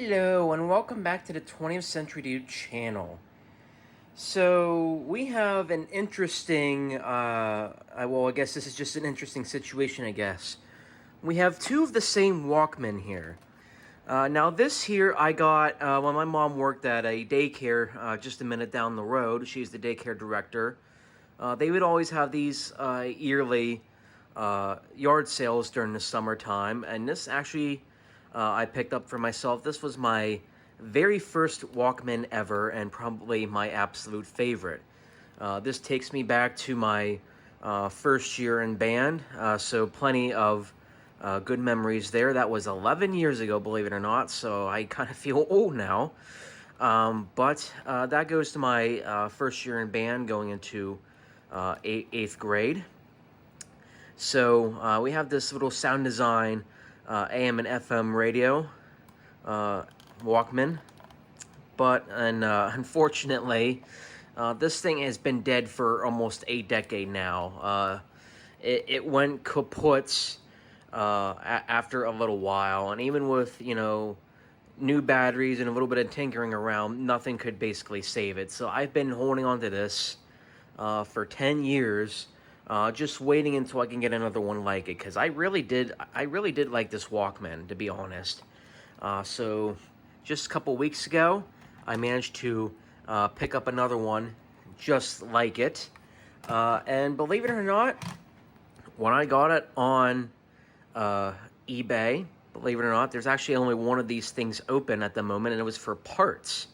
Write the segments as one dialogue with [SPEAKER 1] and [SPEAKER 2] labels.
[SPEAKER 1] Hello and welcome back to the 20th Century Dude channel. So we have an interesting, I guess this is just an interesting situation, I guess. We have two of the same Walkman here. Now this here I got when my mom worked at a daycare just a minute down the road. She's the daycare director. They would always have these yearly yard sales during the summertime, and this actually I picked up for myself. This was my very first Walkman ever, and probably my absolute favorite. This takes me back to my first year in band, so plenty of good memories there. That was 11 years ago, believe it or not, so I kind of feel old now. But that goes to my first year in band, going into eighth grade. So we have this little sound design AM and FM radio Walkman, but unfortunately this thing has been dead for almost a decade now. It went kaput after a little while, and even with new batteries and a little bit of tinkering around, nothing could basically save it. So I've been holding on to this for 10 years, just waiting until I can get another one like it, because I really did like this Walkman, to be honest. So just a couple weeks ago, I managed to pick up another one just like it, and believe it or not, when I got it on eBay, believe it or not, there's actually only one of these things open at the moment, and it was for parts.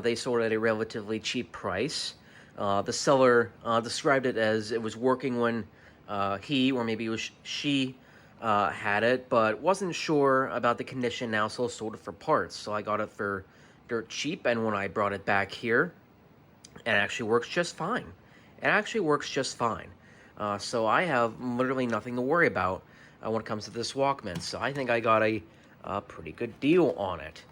[SPEAKER 1] They sold at a relatively cheap price. The seller described it as it was working when he, or maybe it was she, had it, but wasn't sure about the condition now, so sold it for parts. So I got it for dirt cheap, and when I brought it back here, it actually works just fine. It actually works just fine. So I have literally nothing to worry about when it comes to this Walkman. So I think I got a pretty good deal on it.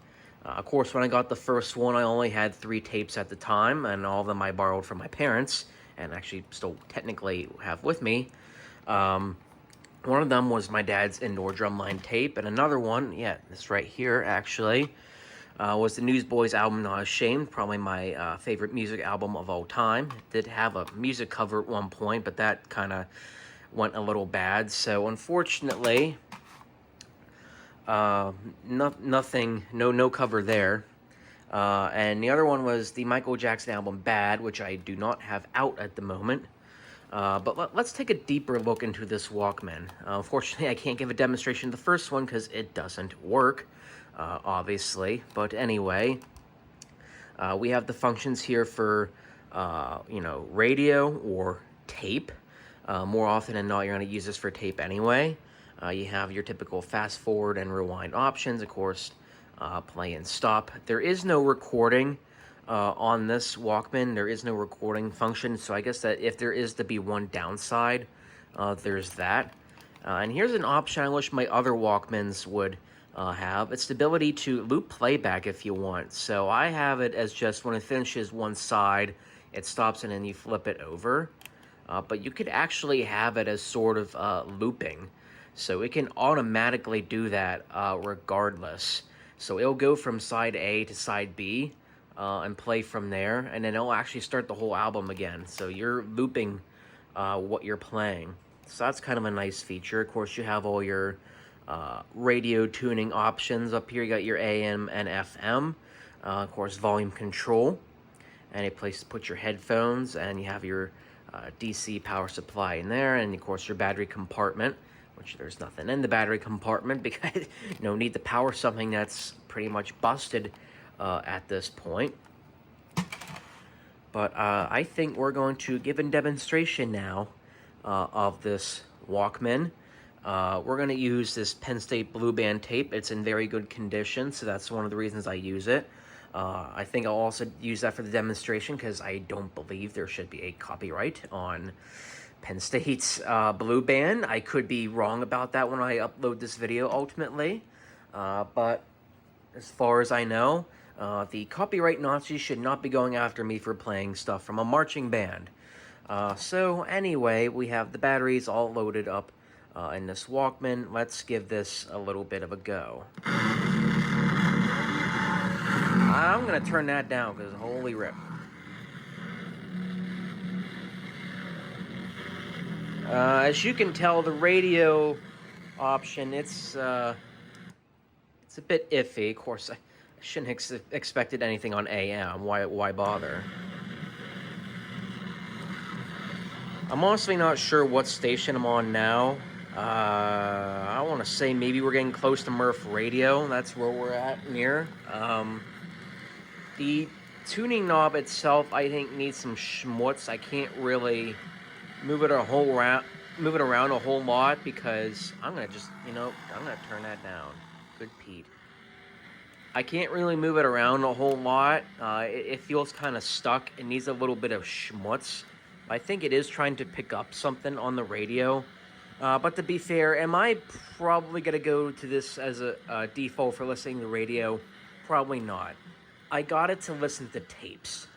[SPEAKER 1] Of course, when I got the first one, I only had 3 tapes at the time, and all of them I borrowed from my parents, and actually still technically have with me. One of them was my dad's indoor drumline tape, and another one, yeah, this right here, actually, was the Newsboys album, Not Ashamed, probably my favorite music album of all time. It did have a music cover at one point, but that kind of went a little bad, so unfortunately, nothing, no cover there. And the other one was the Michael Jackson album Bad, which I do not have out at the moment. But let's take a deeper look into this Walkman. Unfortunately, I can't give a demonstration of the first one because it doesn't work, obviously. But anyway, we have the functions here for, radio or tape. More often than not, you're going to use this for tape anyway. You have your typical fast forward and rewind options, of course, play and stop. There is no recording on this Walkman. There is no recording function, so I guess that if there is to be one downside, there's that. And here's an option I wish my other Walkmans would have. It's the ability to loop playback if you want. So I have it as just when it finishes one side, it stops and then you flip it over. But you could actually have it as sort of looping. So it can automatically do that regardless. So it'll go from side A to side B and play from there, and then it'll actually start the whole album again. So you're looping what you're playing. So that's kind of a nice feature. Of course, you have all your radio tuning options. Up here you got your AM and FM. Of course, volume control, and a place to put your headphones, and you have your DC power supply in there, and of course your battery compartment, which there's nothing in the battery compartment because no need to power something that's pretty much busted at this point. But I think we're going to give a demonstration now of this Walkman. We're going to use this Penn State Blue Band tape. It's in very good condition, so that's one of the reasons I use it. I think I'll also use that for the demonstration because I don't believe there should be a copyright on Penn State's Blue Band. I could be wrong about that when I upload this video ultimately, but as far as I know, the copyright Nazis should not be going after me for playing stuff from a marching band. So anyway, we have the batteries all loaded up in this Walkman. Let's give this a little bit of a go. I'm gonna turn that down because holy rip. As you can tell, the radio option, it's a bit iffy. Of course, I shouldn't expected anything on AM. Why bother? I'm honestly not sure what station I'm on now. I want to say maybe we're getting close to Murph Radio. That's where we're at near. The tuning knob itself, I think, needs some schmutz. I can't really move it around a whole lot because I'm gonna just, I'm gonna turn that down. Good Pete. I can't really move it around a whole lot. It feels kind of stuck. It needs a little bit of schmutz. I think it is trying to pick up something on the radio. But to be fair, am I probably going to go to this as a default for listening to the radio? Probably not. I got it to listen to tapes,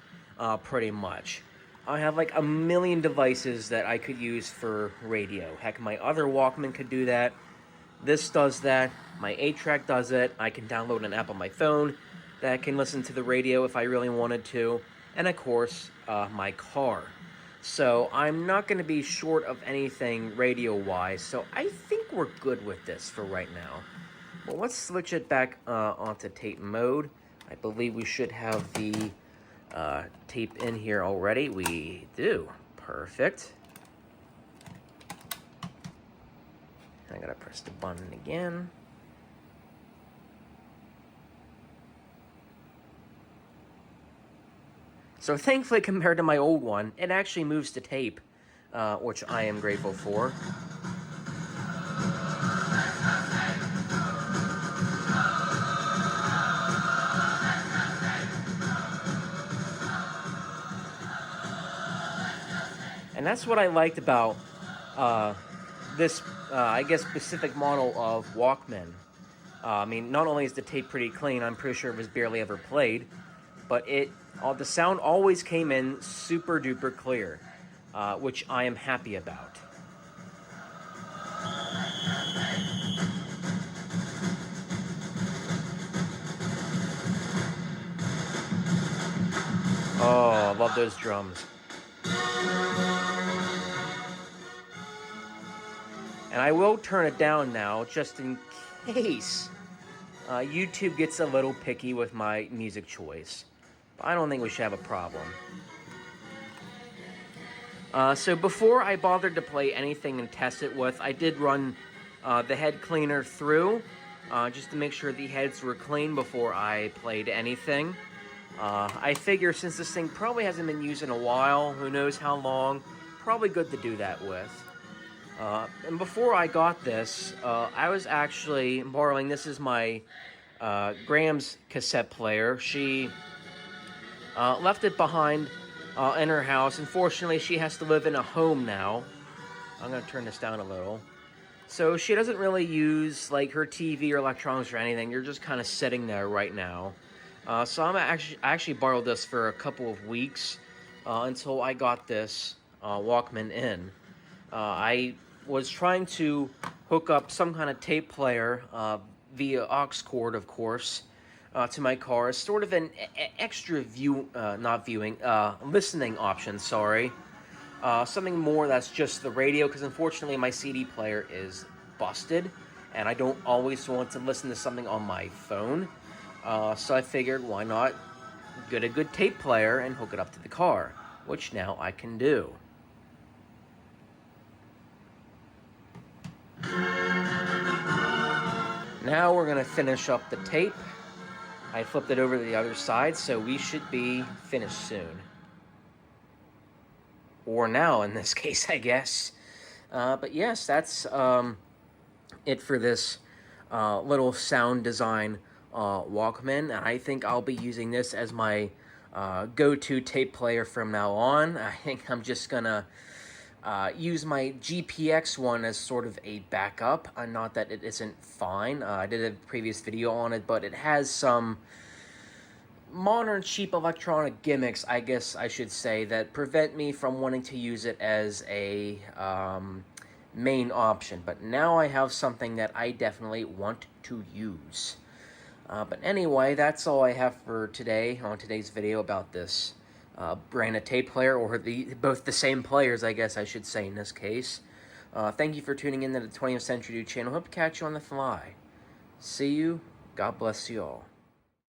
[SPEAKER 1] pretty much. I have like a million devices that I could use for radio. Heck, my other Walkman could do that. This does that. My 8-track does it. I can download an app on my phone that can listen to the radio if I really wanted to. And of course, my car. So I'm not going to be short of anything radio-wise. So I think we're good with this for right now. Well, let's switch it back onto tape mode. I believe we should have the tape in here already. We do. Perfect. I gotta press the button again. So thankfully, compared to my old one, it actually moves the tape, which I am grateful for. And that's what I liked about this, I guess, specific model of Walkman. I mean, not only is the tape pretty clean, I'm pretty sure it was barely ever played, but the sound always came in super duper clear, which I am happy about. Oh, I love those drums. And I will turn it down now, just in case YouTube gets a little picky with my music choice. But I don't think we should have a problem. So before I bothered to play anything and test it with, I did run the head cleaner through, just to make sure the heads were clean before I played anything. I figure since this thing probably hasn't been used in a while, who knows how long, probably good to do that with. And before I got this, I was actually borrowing, this is my Graham's cassette player. She left it behind in her house. Unfortunately, she has to live in a home now. I'm going to turn this down a little. So she doesn't really use like her TV or electronics or anything. You're just kind of sitting there right now. So I actually borrowed this for a couple of weeks until I got this Walkman in. I was trying to hook up some kind of tape player via aux cord, of course, to my car. It's sort of an extra listening option, sorry. Something more that's just the radio, because unfortunately my CD player is busted, and I don't always want to listen to something on my phone. So I figured, why not get a good tape player and hook it up to the car, which now I can do. Now we're going to finish up the tape. I flipped it over to the other side, so we should be finished soon. Or now, in this case, I guess. But yes, that's it for this little sound design Walkman. I think I'll be using this as my go-to tape player from now on. I think I'm just going to use my GPX one as sort of a backup. Not that it isn't fine. I did a previous video on it, but it has some modern cheap electronic gimmicks, I guess I should say, that prevent me from wanting to use it as a main option. But now I have something that I definitely want to use. But anyway, that's all I have for today on today's video about this brand of tape player, or both the same players, I guess I should say in this case. Thank you for tuning in to the 20th Century Dude channel. Hope to catch you on the fly. See you. God bless you all.